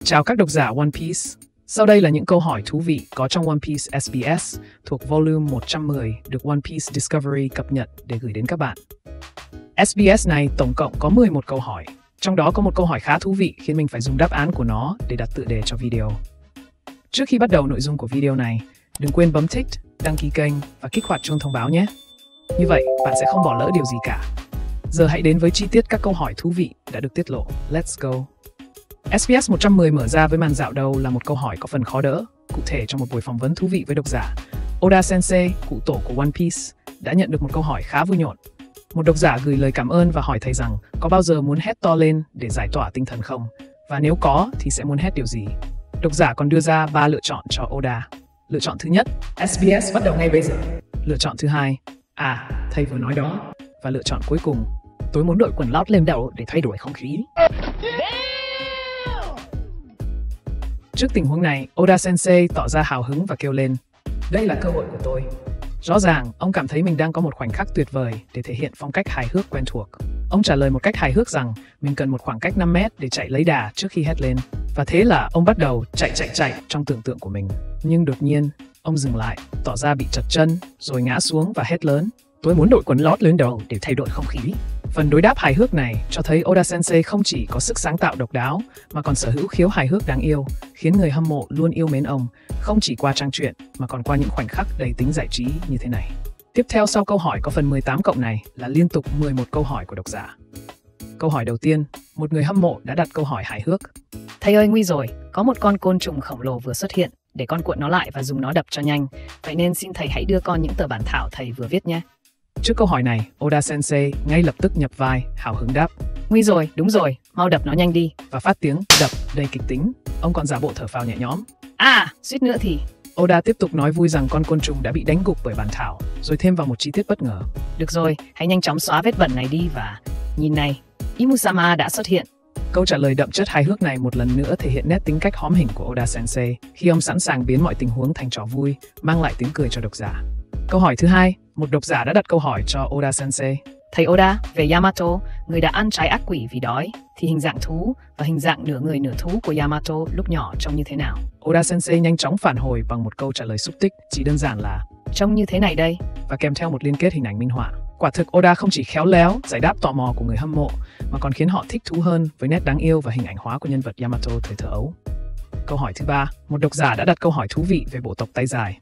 Chào các độc giả One Piece. Sau đây là những câu hỏi thú vị có trong One Piece SBS thuộc volume 110 được One Piece Discovery cập nhật để gửi đến các bạn. SBS này tổng cộng có 11 câu hỏi. Trong đó có một câu hỏi khá thú vị khiến mình phải dùng đáp án của nó để đặt tựa đề cho video. Trước khi bắt đầu nội dung của video này, đừng quên bấm thích, đăng ký kênh và kích hoạt chuông thông báo nhé. Như vậy, bạn sẽ không bỏ lỡ điều gì cả. Giờ hãy đến với chi tiết các câu hỏi thú vị đã được tiết lộ. Let's go! SBS 110 mở ra với màn dạo đầu là một câu hỏi có phần khó đỡ. Cụ thể, trong một buổi phỏng vấn thú vị với độc giả, Oda Sensei, cụ tổ của One Piece, đã nhận được một câu hỏi khá vui nhộn. Một độc giả gửi lời cảm ơn và hỏi thầy rằng có bao giờ muốn hét to lên để giải tỏa tinh thần không? Và nếu có thì sẽ muốn hét điều gì? Độc giả còn đưa ra 3 lựa chọn cho Oda. Lựa chọn thứ nhất, SBS bắt đầu ngay bây giờ. Lựa chọn thứ hai, thầy vừa nói đó. Và lựa chọn cuối cùng, tôi muốn đội quần lót lên đầu để thay đổi không khí. Trước tình huống này, Oda Sensei tỏ ra hào hứng và kêu lên, đây là cơ hội của tôi. Rõ ràng, ông cảm thấy mình đang có một khoảnh khắc tuyệt vời để thể hiện phong cách hài hước quen thuộc. Ông trả lời một cách hài hước rằng mình cần một khoảng cách 5 mét để chạy lấy đà trước khi hét lên. Và thế là ông bắt đầu chạy trong tưởng tượng của mình. Nhưng đột nhiên, ông dừng lại, tỏ ra bị trật chân, rồi ngã xuống và hét lớn, tôi muốn đội quần lót lên đầu để thay đổi không khí. Phần đối đáp hài hước này cho thấy Oda Sensei không chỉ có sức sáng tạo độc đáo mà còn sở hữu khiếu hài hước đáng yêu, khiến người hâm mộ luôn yêu mến ông, không chỉ qua trang truyện mà còn qua những khoảnh khắc đầy tính giải trí như thế này. Tiếp theo sau câu hỏi có phần 18 cộng này là liên tục 11 câu hỏi của độc giả. Câu hỏi đầu tiên, một người hâm mộ đã đặt câu hỏi hài hước. Thầy ơi, nguy rồi, có một con côn trùng khổng lồ vừa xuất hiện, để con cuộn nó lại và dùng nó đập cho nhanh. Vậy nên xin thầy hãy đưa con những tờ bản thảo thầy vừa viết nhé. Trước câu hỏi này, Oda Sensei ngay lập tức nhập vai, hào hứng đáp. Nguy rồi, đúng rồi, mau đập nó nhanh đi. Và phát tiếng đập đầy kịch tính. Ông còn giả bộ thở phào nhẹ nhõm. Suýt nữa thì... Oda tiếp tục nói vui rằng con côn trùng đã bị đánh gục bởi bản thảo, rồi thêm vào một chi tiết bất ngờ. Được rồi, hãy nhanh chóng xóa vết bẩn này đi và... Nhìn này, Imusama đã xuất hiện. Câu trả lời đậm chất hài hước này một lần nữa thể hiện nét tính cách hóm hỉnh của Oda Sensei khi ông sẵn sàng biến mọi tình huống thành trò vui, mang lại tiếng cười cho độc giả. Câu hỏi thứ hai, một độc giả đã đặt câu hỏi cho Oda Sensei. Thầy Oda, về Yamato, người đã ăn trái ác quỷ vì đói, thì hình dạng thú và hình dạng nửa người nửa thú của Yamato lúc nhỏ trông như thế nào? Oda Sensei nhanh chóng phản hồi bằng một câu trả lời xúc tích, chỉ đơn giản là trông như thế này đây, và kèm theo một liên kết hình ảnh minh họa. Quả thực Oda không chỉ khéo léo giải đáp tò mò của người hâm mộ mà còn khiến họ thích thú hơn với nét đáng yêu và hình ảnh hóa của nhân vật Yamato thời thơ ấu. Câu hỏi thứ ba, một độc giả đã đặt câu hỏi thú vị về bộ tộc tay dài.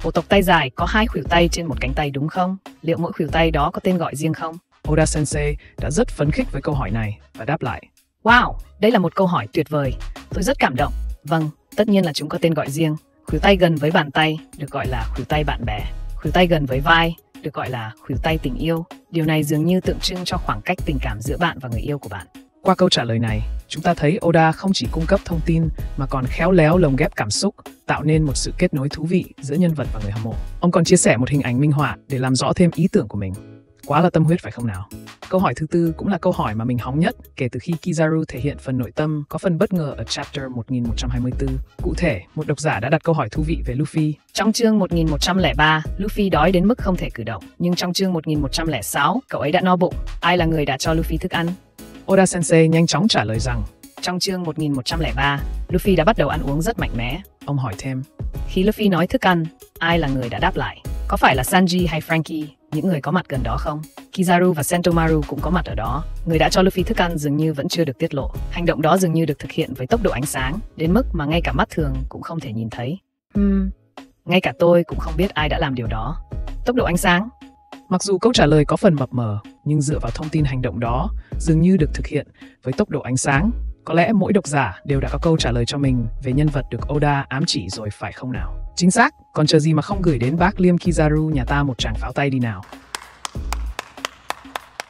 Bộ tộc tay dài có 2 khuỷu tay trên một cánh tay đúng không? Liệu mỗi khuỷu tay đó có tên gọi riêng không? Oda Sensei đã rất phấn khích với câu hỏi này và đáp lại. Wow, đây là một câu hỏi tuyệt vời. Tôi rất cảm động. Vâng, tất nhiên là chúng có tên gọi riêng. Khuỷu tay gần với bàn tay được gọi là khuỷu tay bạn bè. Khuỷu tay gần với vai được gọi là khuỷu tay tình yêu. Điều này dường như tượng trưng cho khoảng cách tình cảm giữa bạn và người yêu của bạn. Qua câu trả lời này, chúng ta thấy Oda không chỉ cung cấp thông tin mà còn khéo léo lồng ghép cảm xúc, tạo nên một sự kết nối thú vị giữa nhân vật và người hâm mộ. Ông còn chia sẻ một hình ảnh minh họa để làm rõ thêm ý tưởng của mình. Quá là tâm huyết phải không nào? Câu hỏi thứ tư cũng là câu hỏi mà mình hóng nhất kể từ khi Kizaru thể hiện phần nội tâm có phần bất ngờ ở chapter 1124. Cụ thể, một độc giả đã đặt câu hỏi thú vị về Luffy. Trong chương 1103, Luffy đói đến mức không thể cử động. Nhưng trong chương 1106, cậu ấy đã no bụng. Ai là người đã cho Luffy thức ăn? Oda Sensei nhanh chóng trả lời rằng trong chương 1103, Luffy đã bắt đầu ăn uống rất mạnh mẽ. Ông hỏi thêm, khi Luffy nói thức ăn, ai là người đã đáp lại? Có phải là Sanji hay Franky, những người có mặt gần đó không? Kizaru và Sentomaru cũng có mặt ở đó. Người đã cho Luffy thức ăn dường như vẫn chưa được tiết lộ. Hành động đó dường như được thực hiện với tốc độ ánh sáng, đến mức mà ngay cả mắt thường cũng không thể nhìn thấy. Ngay cả tôi cũng không biết ai đã làm điều đó. Tốc độ ánh sáng? Mặc dù câu trả lời có phần mập mờ, nhưng dựa vào thông tin hành động đó dường như được thực hiện với tốc độ ánh sáng. Có lẽ mỗi độc giả đều đã có câu trả lời cho mình về nhân vật được Oda ám chỉ rồi phải không nào? Chính xác, còn chờ gì mà không gửi đến bác Liêm Kizaru nhà ta một tràng pháo tay đi nào.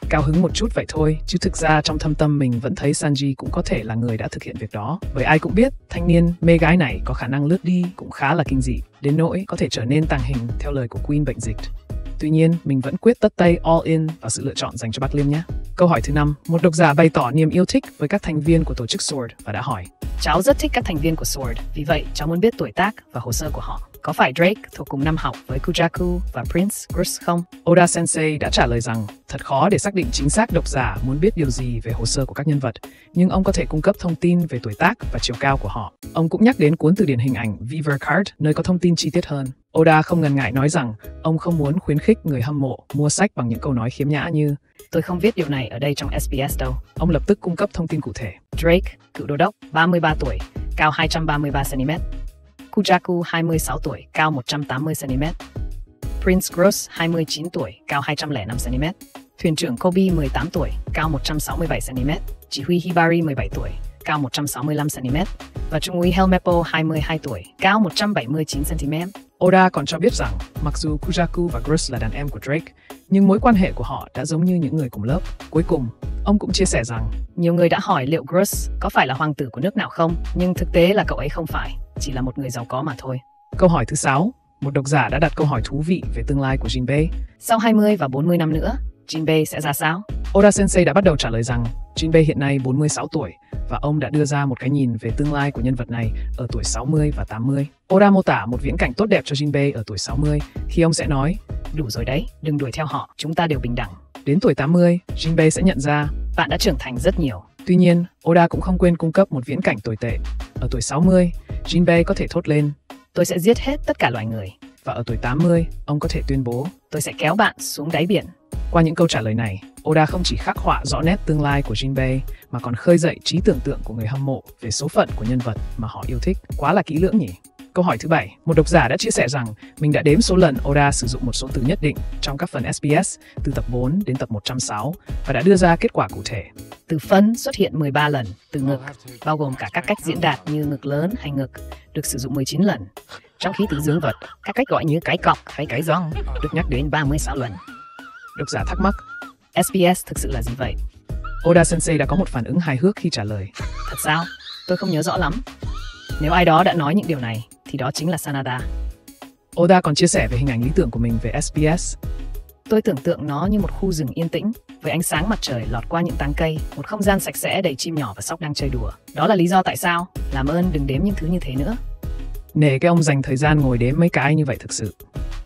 Cao hứng một chút vậy thôi, chứ thực ra trong thâm tâm mình vẫn thấy Sanji cũng có thể là người đã thực hiện việc đó. Bởi ai cũng biết, thanh niên mê gái này có khả năng lướt đi cũng khá là kinh dị, đến nỗi có thể trở nên tàng hình theo lời của Queen bệnh dịch. Tuy nhiên, mình vẫn quyết tất tay all in vào sự lựa chọn dành cho bác Liêm nhé. Câu hỏi thứ 5, một độc giả bày tỏ niềm yêu thích với các thành viên của tổ chức SWORD và đã hỏi. Cháu rất thích các thành viên của SWORD, vì vậy cháu muốn biết tuổi tác và hồ sơ của họ. Có phải Drake thuộc cùng năm học với Kujaku và Prince Cruz không? Oda Sensei đã trả lời rằng thật khó để xác định chính xác độc giả muốn biết điều gì về hồ sơ của các nhân vật, nhưng ông có thể cung cấp thông tin về tuổi tác và chiều cao của họ. Ông cũng nhắc đến cuốn từ điển hình ảnh Viver Card, nơi có thông tin chi tiết hơn. Oda không ngần ngại nói rằng ông không muốn khuyến khích người hâm mộ mua sách bằng những câu nói khiếm nhã như "Tôi không viết điều này ở đây trong SBS đâu." Ông lập tức cung cấp thông tin cụ thể. Drake, cựu đô đốc, 33 tuổi, cao 233 cm. Kujaku, 26 tuổi, cao 180 cm. Prince Cruz, 29 tuổi, cao 205 cm. Thuyền trưởng Kobe, 18 tuổi, cao 167 cm. Chỉ huy Hibari, 17 tuổi, cao 165 cm. Và Trung úy Helmeppo, 22 tuổi, cao 179 cm. Oda còn cho biết rằng mặc dù Kujaku và Cruz là đàn em của Drake, nhưng mối quan hệ của họ đã giống như những người cùng lớp. Cuối cùng, ông cũng chia sẻ rằng nhiều người đã hỏi liệu Cruz có phải là hoàng tử của nước nào không, nhưng thực tế là cậu ấy không phải, chỉ là một người giàu có mà thôi. Câu hỏi thứ 6, một độc giả đã đặt câu hỏi thú vị về tương lai của Jinbei. Sau 20 và 40 năm nữa, Jinbei sẽ ra sao? Oda Sensei đã bắt đầu trả lời rằng Jinbei hiện nay 46 tuổi và ông đã đưa ra một cái nhìn về tương lai của nhân vật này ở tuổi 60 và 80. Oda mô tả một viễn cảnh tốt đẹp cho Jinbei ở tuổi 60 khi ông sẽ nói: "Đủ rồi đấy, đừng đuổi theo họ, chúng ta đều bình đẳng." Đến tuổi 80, Jinbei sẽ nhận ra bạn đã trưởng thành rất nhiều. Tuy nhiên, Oda cũng không quên cung cấp một viễn cảnh tồi tệ. Ở tuổi 60, Jinbei có thể thốt lên: "Tôi sẽ giết hết tất cả loài người." Và ở tuổi 80, ông có thể tuyên bố: "Tôi sẽ kéo bạn xuống đáy biển." Qua những câu trả lời này, Oda không chỉ khắc họa rõ nét tương lai của Jinbei mà còn khơi dậy trí tưởng tượng của người hâm mộ về số phận của nhân vật mà họ yêu thích. Quá là kỹ lưỡng nhỉ? Câu hỏi thứ 7, một độc giả đã chia sẻ rằng mình đã đếm số lần Oda sử dụng một số từ nhất định trong các phần SBS từ tập 4 đến tập 106 và đã đưa ra kết quả cụ thể. Từ phân xuất hiện 13 lần, từ ngực, bao gồm cả các cách diễn đạt như ngực lớn hay ngực, được sử dụng 19 lần. Trong khi từ dương vật, các cách gọi như cái cọc hay cái giòn được nhắc đến 36 lần. Độc giả thắc mắc, SBS thực sự là gì vậy? Oda Sensei đã có một phản ứng hài hước khi trả lời: Thật sao? Tôi không nhớ rõ lắm. Nếu ai đó đã nói những điều này, thì đó chính là Sanada. Oda còn chia sẻ về hình ảnh lý tưởng của mình về SBS. Tôi tưởng tượng nó như một khu rừng yên tĩnh, với ánh sáng mặt trời lọt qua những tán cây, một không gian sạch sẽ đầy chim nhỏ và sóc đang chơi đùa. Đó là lý do tại sao, làm ơn đừng đếm những thứ như thế nữa. Nể cái ông dành thời gian ngồi đếm mấy cái như vậy thực sự.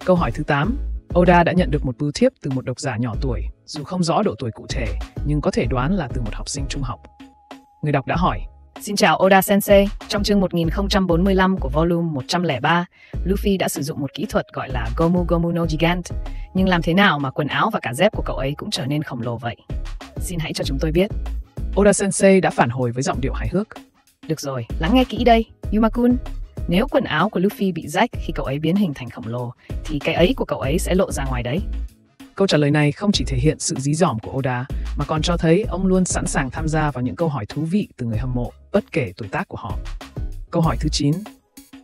Câu hỏi thứ 8, Oda đã nhận được một bưu thiếp từ một độc giả nhỏ tuổi, dù không rõ độ tuổi cụ thể, nhưng có thể đoán là từ một học sinh trung học. Người đọc đã hỏi: Xin chào Oda Sensei, trong chương 1045 của volume 103, Luffy đã sử dụng một kỹ thuật gọi là Gomu Gomu no Gigant, nhưng làm thế nào mà quần áo và cả dép của cậu ấy cũng trở nên khổng lồ vậy? Xin hãy cho chúng tôi biết. Oda Sensei đã phản hồi với giọng điệu hài hước: Được rồi, lắng nghe kỹ đây, Yuma-kun. Nếu quần áo của Luffy bị rách khi cậu ấy biến hình thành khổng lồ, thì cái ấy của cậu ấy sẽ lộ ra ngoài đấy. Câu trả lời này không chỉ thể hiện sự dí dỏm của Oda, mà còn cho thấy ông luôn sẵn sàng tham gia vào những câu hỏi thú vị từ người hâm mộ, bất kể tuổi tác của họ. Câu hỏi thứ 9.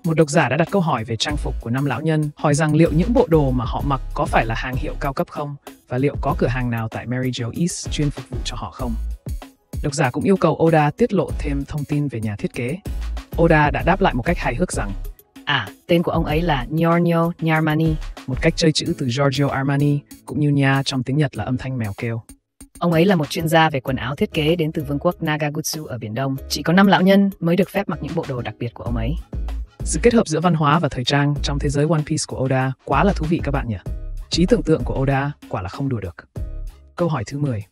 Một độc giả đã đặt câu hỏi về trang phục của 5 lão nhân, hỏi rằng liệu những bộ đồ mà họ mặc có phải là hàng hiệu cao cấp không, và liệu có cửa hàng nào tại Mary Jo East chuyên phục vụ cho họ không. Độc giả cũng yêu cầu Oda tiết lộ thêm thông tin về nhà thiết kế. Oda đã đáp lại một cách hài hước rằng: tên của ông ấy là Giorgio Armani, một cách chơi chữ từ Giorgio Armani, cũng như nha trong tiếng Nhật là âm thanh mèo kêu. Ông ấy là một chuyên gia về quần áo thiết kế đến từ vương quốc Nagagutsu ở Biển Đông. Chỉ có 5 lão nhân mới được phép mặc những bộ đồ đặc biệt của ông ấy. Sự kết hợp giữa văn hóa và thời trang trong thế giới One Piece của Oda quá là thú vị các bạn nhỉ? Trí tưởng tượng của Oda quả là không đùa được. Câu hỏi thứ 10.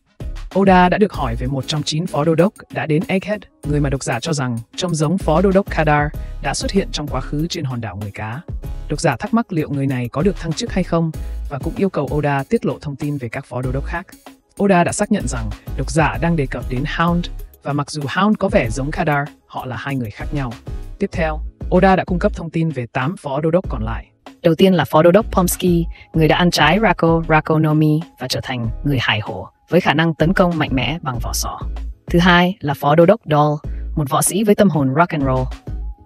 Oda đã được hỏi về một trong 9 phó đô đốc đã đến Egghead, người mà độc giả cho rằng trông giống phó đô đốc Kadar đã xuất hiện trong quá khứ trên hòn đảo người cá. Độc giả thắc mắc liệu người này có được thăng chức hay không, và cũng yêu cầu Oda tiết lộ thông tin về các phó đô đốc khác. Oda đã xác nhận rằng độc giả đang đề cập đến Hound, và mặc dù Hound có vẻ giống Kadar, họ là hai người khác nhau. Tiếp theo, Oda đã cung cấp thông tin về 8 phó đô đốc còn lại. Đầu tiên là phó đô đốc Pomsky, người đã ăn trái Rako no Mi và trở thành người hải hổ với khả năng tấn công mạnh mẽ bằng vỏ sò. Thứ hai là phó đô đốc Doll, một võ sĩ với tâm hồn rock and roll.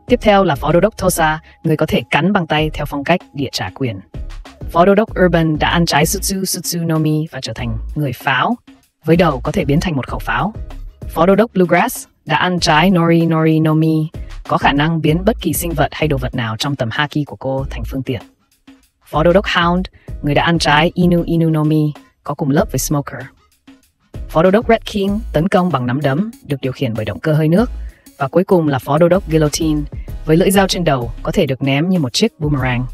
Tiếp theo là phó đô đốc Tosa, người có thể cắn bằng tay theo phong cách địa trả quyền. Phó đô đốc Urban đã ăn trái Sutsu no Mi và trở thành người pháo, với đầu có thể biến thành một khẩu pháo. Phó đô đốc Bluegrass đã ăn trái Nori no Mi, có khả năng biến bất kỳ sinh vật hay đồ vật nào trong tầm haki của cô thành phương tiện. Phó đô đốc Hound, người đã ăn trái Inu no Mi, có cùng lớp với Smoker. Phó đô đốc Red King tấn công bằng nắm đấm, được điều khiển bởi động cơ hơi nước. Và cuối cùng là phó đô đốc Guillotine, với lưỡi dao trên đầu có thể được ném như một chiếc boomerang.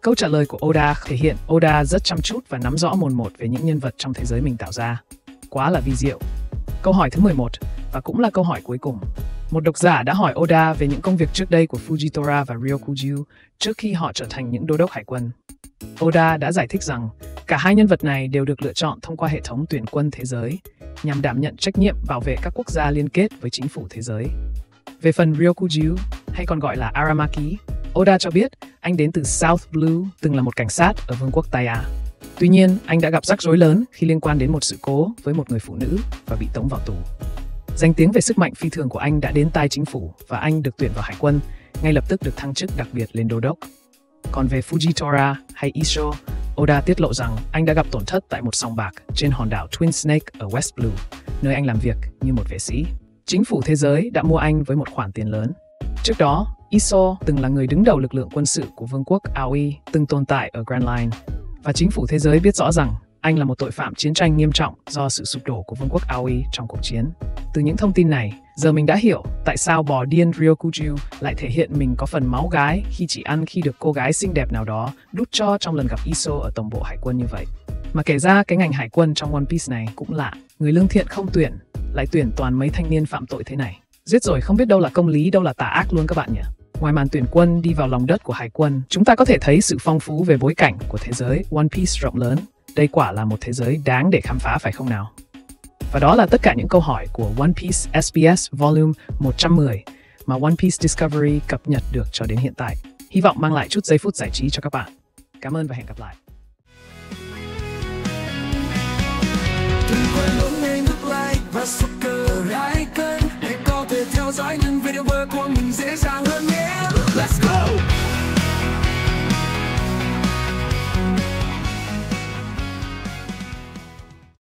Câu trả lời của Oda thể hiện Oda rất chăm chút và nắm rõ mồn một về những nhân vật trong thế giới mình tạo ra. Quá là vi diệu. Câu hỏi thứ 11, và cũng là câu hỏi cuối cùng. Một độc giả đã hỏi Oda về những công việc trước đây của Fujitora và Ryokuju trước khi họ trở thành những đô đốc hải quân. Oda đã giải thích rằng cả hai nhân vật này đều được lựa chọn thông qua hệ thống tuyển quân thế giới nhằm đảm nhận trách nhiệm bảo vệ các quốc gia liên kết với chính phủ thế giới. Về phần Ryokuju, hay còn gọi là Aramaki, Oda cho biết anh đến từ South Blue, từng là một cảnh sát ở Vương quốc Taiya. Tuy nhiên, anh đã gặp rắc rối lớn khi liên quan đến một sự cố với một người phụ nữ và bị tống vào tù. Danh tiếng về sức mạnh phi thường của anh đã đến tai chính phủ và anh được tuyển vào hải quân, ngay lập tức được thăng chức đặc biệt lên đô đốc. Còn về Fujitora hay Iso, Oda tiết lộ rằng anh đã gặp tổn thất tại một sòng bạc trên hòn đảo Twin Snake ở West Blue, nơi anh làm việc như một vệ sĩ. Chính phủ thế giới đã mua anh với một khoản tiền lớn. Trước đó, Iso từng là người đứng đầu lực lượng quân sự của Vương quốc Aoi, từng tồn tại ở Grand Line. Và chính phủ thế giới biết rõ rằng anh là một tội phạm chiến tranh nghiêm trọng do sự sụp đổ của Vương quốc Aoi trong cuộc chiến. Từ những thông tin này, giờ mình đã hiểu tại sao bò điên Ryokuju lại thể hiện mình có phần máu gái khi chỉ ăn khi được cô gái xinh đẹp nào đó đút cho trong lần gặp Iso ở tổng bộ hải quân như vậy. Mà kể ra cái ngành hải quân trong One Piece này cũng lạ, người lương thiện không tuyển, lại tuyển toàn mấy thanh niên phạm tội thế này. Giết rồi không biết đâu là công lý, đâu là tà ác luôn các bạn nhỉ. Ngoài màn tuyển quân đi vào lòng đất của hải quân, chúng ta có thể thấy sự phong phú về bối cảnh của thế giới One Piece rộng lớn. Đây quả là một thế giới đáng để khám phá phải không nào? Và đó là tất cả những câu hỏi của One Piece SBS Volume 110 mà One Piece Discovery cập nhật được cho đến hiện tại. Hy vọng mang lại chút giây phút giải trí cho các bạn. Cảm ơn và hẹn gặp lại.